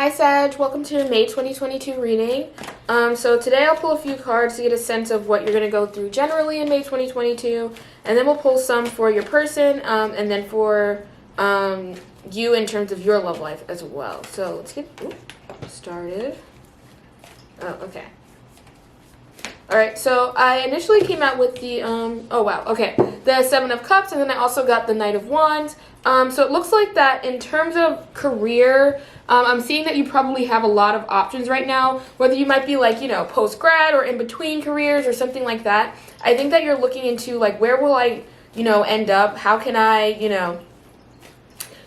Hi Sag, welcome to your May 2022 reading. So today I'll pull a few cards to get a sense of what you're going to go through generally in May 2022, and then we'll pull some for your person, and then for you in terms of your love life as well. So let's get started. Oh, okay. Alright, so I initially came out with the, the Seven of Cups, and then I also got the Knight of Wands. So it looks like that in terms of career, I'm seeing that you probably have a lot of options right now, whether you might be like, post-grad or in between careers or something like that. I think that you're looking into like, where will I, end up? How can I,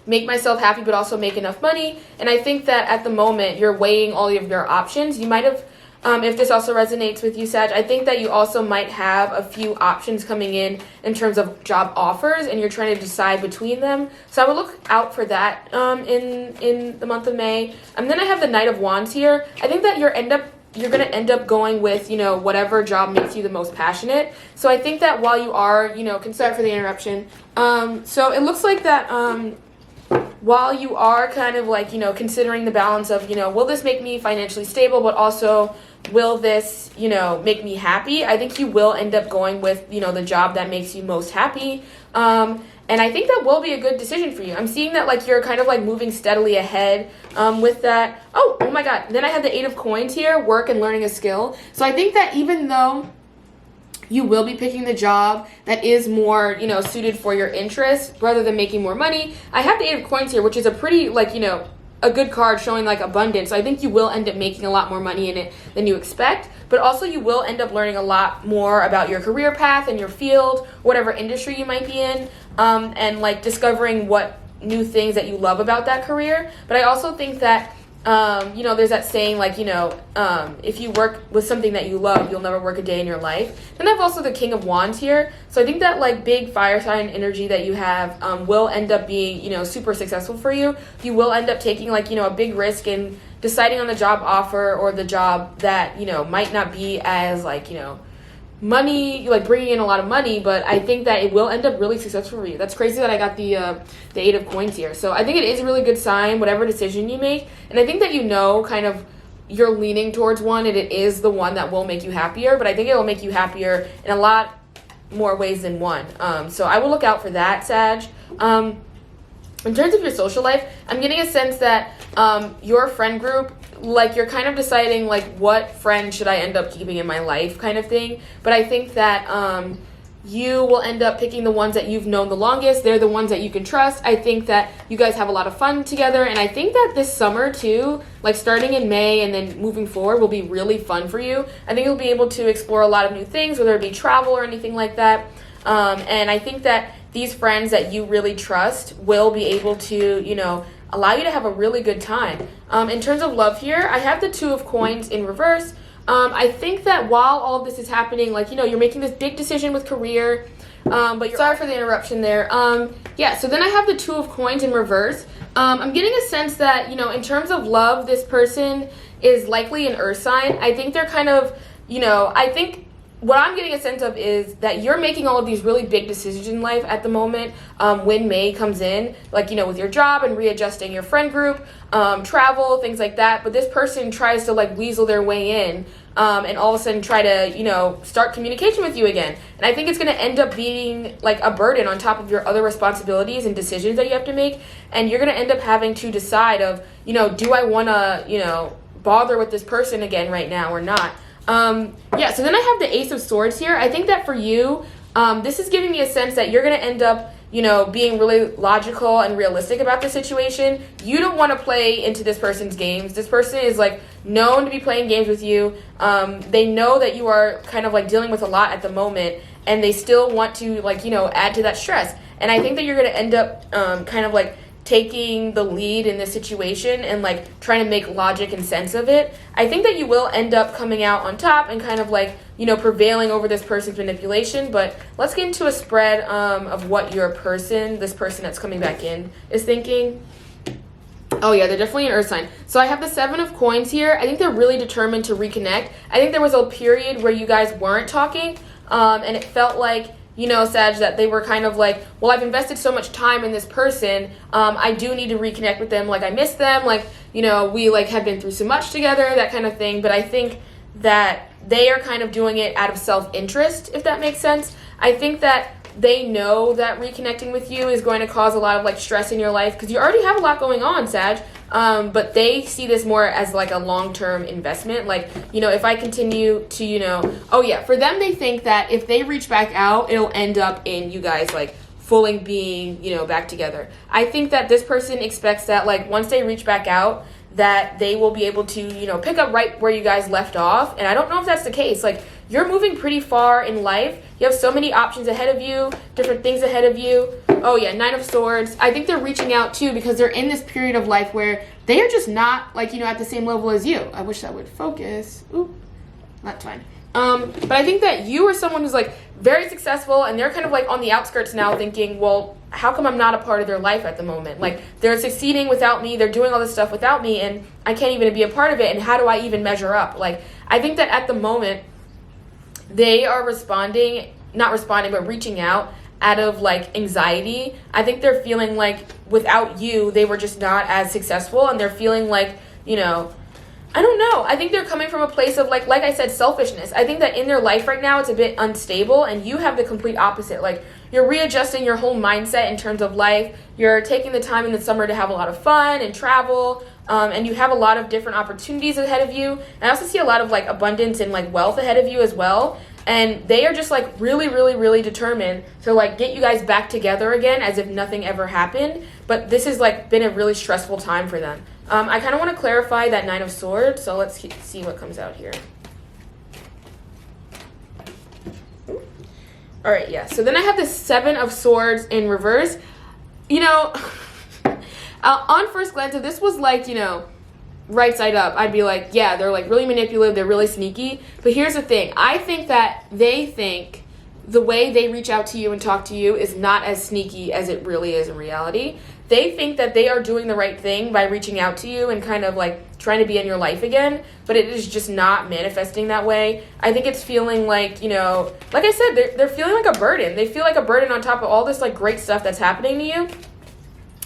make myself happy but also make enough money? And I think that at the moment you're weighing all of your options. You might have, if this also resonates with you, Sag, I think that you also might have a few options coming in terms of job offers, and you're trying to decide between them. So I would look out for that in the month of May. And then I have the Knight of Wands here. I think that you're going to end up going with, whatever job makes you the most passionate. So I think that while you are, sorry for the interruption. So it looks like that while you are kind of like, considering the balance of, will this make me financially stable, but also will this, make me happy? I think you will end up going with, the job that makes you most happy. And I think that will be a good decision for you. I'm seeing that like you're kind of like moving steadily ahead with that. Oh my God. Then I have the Eight of Coins here, work and learning a skill. So I think that even though you will be picking the job that is more, suited for your interests rather than making more money, I have the Eight of Coins here, which is a pretty like, a good card showing like abundance. So I think you will end up making a lot more money in it than you expect, but also you will end up learning a lot more about your career path and your field, whatever industry you might be in, and like discovering what new things that you love about that career. But I also think that there's that saying like, if you work with something that you love, you'll never work a day in your life. Then I have also the King of Wands here. So I think that like big fire sign energy that you have will end up being, super successful for you. You will end up taking like, a big risk in deciding on the job offer or the job that, might not be as like, money, like bringing in a lot of money, but I think that it will end up really successful for you. That's crazy that I got the Eight of Coins here. So I think it is a really good sign, whatever decision you make. And I think that kind of you're leaning towards one, and it is the one that will make you happier, but I think it will make you happier in a lot more ways than one. So I will look out for that, Sag. In terms of your social life, I'm getting a sense that your friend group, like you're kind of deciding like what friend should I end up keeping in my life kind of thing. But I think that you will end up picking the ones that you've known the longest. They're the ones that you can trust. I think that you guys have a lot of fun together. And I think that this summer too, like starting in May and then moving forward, will be really fun for you. I think you'll be able to explore a lot of new things, whether it be travel or anything like that. And I think that these friends that you really trust will be able to, allow you to have a really good time. In terms of love here, I have the Two of Coins in reverse. I think that while all of this is happening, like, you're making this big decision with career, but sorry for the interruption there. So then I have the Two of Coins in reverse. I'm getting a sense that, in terms of love, this person is likely an earth sign. I think they're kind of, what I'm getting a sense of is that you're making all of these really big decisions in life at the moment when May comes in, like, with your job and readjusting your friend group, travel, things like that. But this person tries to, like, weasel their way in and all of a sudden try to, start communication with you again. And I think it's going to end up being, like, a burden on top of your other responsibilities and decisions that you have to make. And you're going to end up having to decide of, do I want to, bother with this person again right now or not? So then I have the Ace of Swords here. I think that for you, this is giving me a sense that you're going to end up, being really logical and realistic about the situation. You don't want to play into this person's games. This person is like known to be playing games with you. They know that you are kind of like dealing with a lot at the moment, and they still want to like, add to that stress. And I think that you're going to end up, kind of like taking the lead in this situation and like trying to make logic and sense of it. I think that you will end up coming out on top and kind of like, prevailing over this person's manipulation. But let's get into a spread of what this person that's coming back in is thinking. Oh yeah, they're definitely an earth sign. So I have the Seven of Coins here. I think they're really determined to reconnect. I think there was a period where you guys weren't talking, and it felt like, you know, Sag, that they were kind of like, well, I've invested so much time in this person, I do need to reconnect with them, like I miss them, like, you know, we like have been through so much together, that kind of thing. But I think that they are kind of doing it out of self-interest, if that makes sense. I think that they know that reconnecting with you is going to cause a lot of like stress in your life because you already have a lot going on, Sag. But they see this more as like a long-term investment. Like, you know, if I continue to, you know, oh yeah, for them, they think that if they reach back out, it'll end up in you guys like fully being, you know, back together. I think that this person expects that like once they reach back out, that they will be able to, you know, pick up right where you guys left off. And I don't know if that's the case. Like, you're moving pretty far in life. You have so many options ahead of you, different things ahead of you. Oh yeah, 9 of Swords. I think they're reaching out too because they're in this period of life where they are just not like, you know, at the same level as you. I wish that would focus. Ooh, that's fine. But I think that you are someone who's like very successful and they're kind of like on the outskirts now thinking, well, how come I'm not a part of their life at the moment? Like, they're succeeding without me, they're doing all this stuff without me, and I can't even be a part of it, and how do I even measure up? Like, I think that at the moment, they are not responding, but reaching out of like anxiety. I think they're feeling like without you, they were just not as successful, and they're feeling like, you know, I don't know. I think they're coming from a place of like I said, selfishness. I think that in their life right now, it's a bit unstable, and you have the complete opposite. Like, you're readjusting your whole mindset in terms of life. You're taking the time in the summer to have a lot of fun and travel, and you have a lot of different opportunities ahead of you. And I also see a lot of like abundance and like wealth ahead of you as well. And they are just like really, really, really determined to like get you guys back together again as if nothing ever happened. But this has like been a really stressful time for them. I kind of want to clarify that 9 of Swords, so let's see what comes out here. All right, yeah. So then I have the 7 of Swords in reverse. You know, on first glance, if this was like, you know, right side up, I'd be like, yeah, they're like really manipulative, they're really sneaky. But here's the thing. I think that they think the way they reach out to you and talk to you is not as sneaky as it really is in reality. They think that they are doing the right thing by reaching out to you and kind of like trying to be in your life again, but it is just not manifesting that way. I think it's feeling like, you know, like I said, they're feeling like a burden. They feel like a burden on top of all this like great stuff that's happening to you.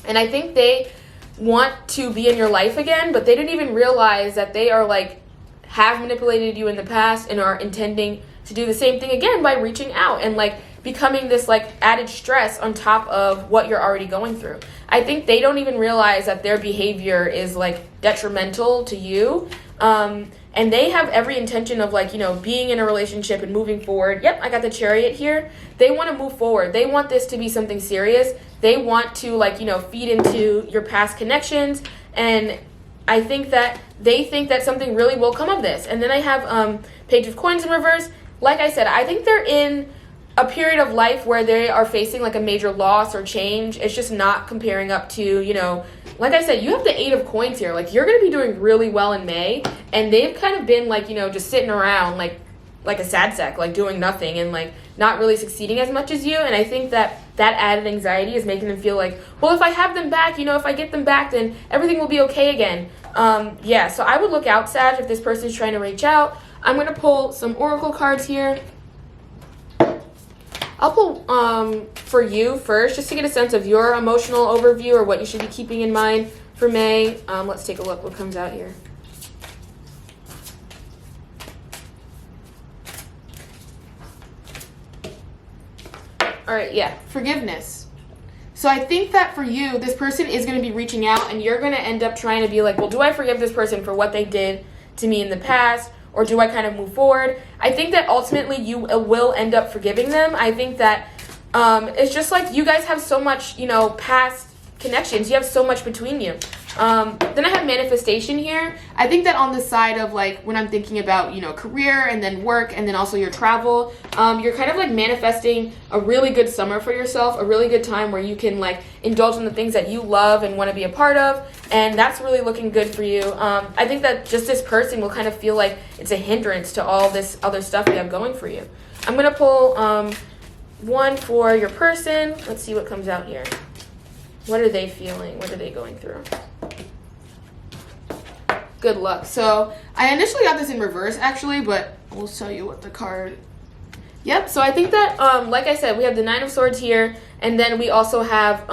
And I think they want to be in your life again, but they didn't even realize that they are like have manipulated you in the past and are intending to do the same thing again by reaching out and like becoming this like added stress on top of what you're already going through. I think they don't even realize that their behavior is like detrimental to you. And they have every intention of like, you know, being in a relationship and moving forward. Yep, I got the Chariot here. They want to move forward. They want this to be something serious. They want to like, you know, feed into your past connections. And I think that they think that something really will come of this. And then I have Page of Coins in reverse. Like I said, I think they're in a period of life where they are facing like a major loss or change. It's just not comparing up to, you know, like I said, you have the 8 of Coins here. Like, you're going to be doing really well in May. And they've kind of been like, you know, just sitting around like a sad sack, like doing nothing and like not really succeeding as much as you. And I think that that added anxiety is making them feel like, well, if I have them back, you know, if I get them back, then everything will be okay again. Yeah, so I would look out, Sag, if this person is trying to reach out. I'm going to pull some Oracle cards here. I'll pull for you first, just to get a sense of your emotional overview or what you should be keeping in mind for May. Let's take a look what comes out here. All right, yeah, forgiveness. So I think that for you, this person is going to be reaching out, and you're going to end up trying to be like, well, do I forgive this person for what they did to me in the past? Or do I kind of move forward? I think that ultimately you will end up forgiving them. I think that it's just like you guys have so much, you know, past connections. You have so much between you. Then I have manifestation here. I think that on the side of like when I'm thinking about, you know, career and then work and then also your travel, you're kind of like manifesting a really good summer for yourself, a really good time where you can like indulge in the things that you love and want to be a part of. And that's really looking good for you. I think that just this person will kind of feel like it's a hindrance to all this other stuff you have going for you. I'm going to pull one for your person. Let's see what comes out here. What are they feeling? What are they going through? Good luck. So I initially got this in reverse actually, but we'll show you what the card Yep, so I think that, like I said, we have the Nine of Swords here, and then we also have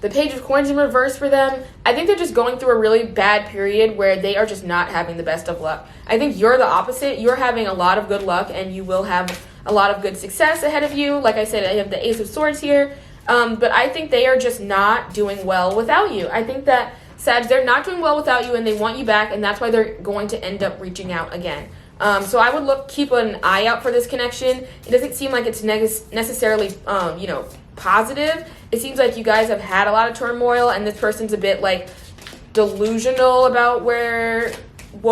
the Page of Coins in reverse for them. I think they're just going through a really bad period where they are just not having the best of luck. I think you're the opposite. You're having a lot of good luck, and you will have a lot of good success ahead of you. Like I said, I have the Ace of Swords here, but I think they are just not doing well without you. I think that, Sag, they're not doing well without you, and they want you back, and that's why they're going to end up reaching out again. So I would keep an eye out for this connection. It doesn't seem like it's necessarily, positive. It seems like you guys have had a lot of turmoil, and this person's a bit like delusional about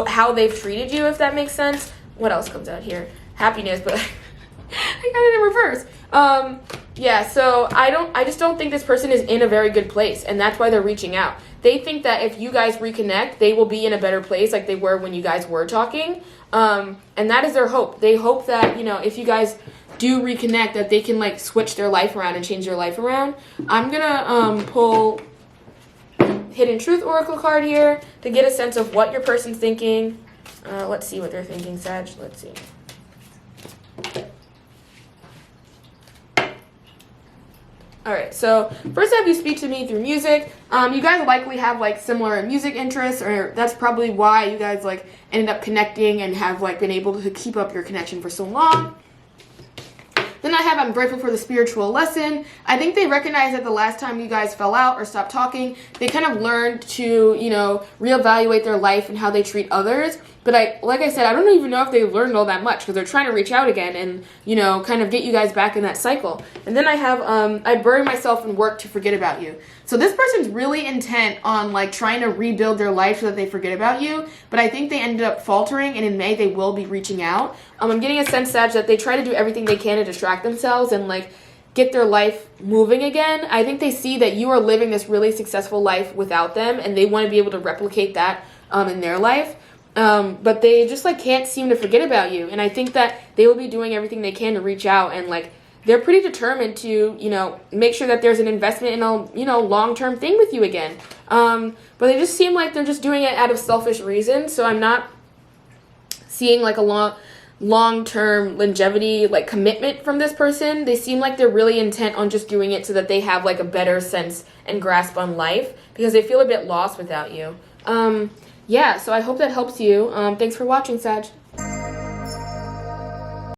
how they've treated you, if that makes sense. What else comes out here? Happiness, but I got it in reverse. Yeah, so I just don't think this person is in a very good place, and that's why they're reaching out. They think that if you guys reconnect, they will be in a better place like they were when you guys were talking. And that is their hope. They hope that, if you guys do reconnect, that they can like switch their life around and change their life around. I'm gonna pull Hidden Truth Oracle card here to get a sense of what your person's thinking. Let's see what they're thinking, Sag. Let's see. Alright, so first I have you speak to me through music. You guys likely have like similar music interests, or that's probably why you guys like ended up connecting and have like been able to keep up your connection for so long. Then I have I'm grateful for the spiritual lesson. I think they recognize that the last time you guys fell out or stopped talking, they kind of learned to, reevaluate their life and how they treat others. But like I said, I don't even know if they learned all that much because they're trying to reach out again and, kind of get you guys back in that cycle. And then I have I bury myself in work to forget about you. So this person's really intent on like trying to rebuild their life so that they forget about you. But I think they ended up faltering, and in May they will be reaching out. I'm getting a sense, Sag, that they try to do everything they can to distract themselves and like get their life moving again. I think they see that you are living this really successful life without them, and they want to be able to replicate that in their life. But they just like can't seem to forget about you. And I think that they will be doing everything they can to reach out, and like they're pretty determined to, make sure that there's an investment in a, long-term thing with you again. But they just seem like they're just doing it out of selfish reasons. So I'm not seeing like a long-term longevity, like commitment from this person. They seem like they're really intent on just doing it so that they have like a better sense and grasp on life because they feel a bit lost without you. Yeah, so I hope that helps you. Thanks for watching, Sag.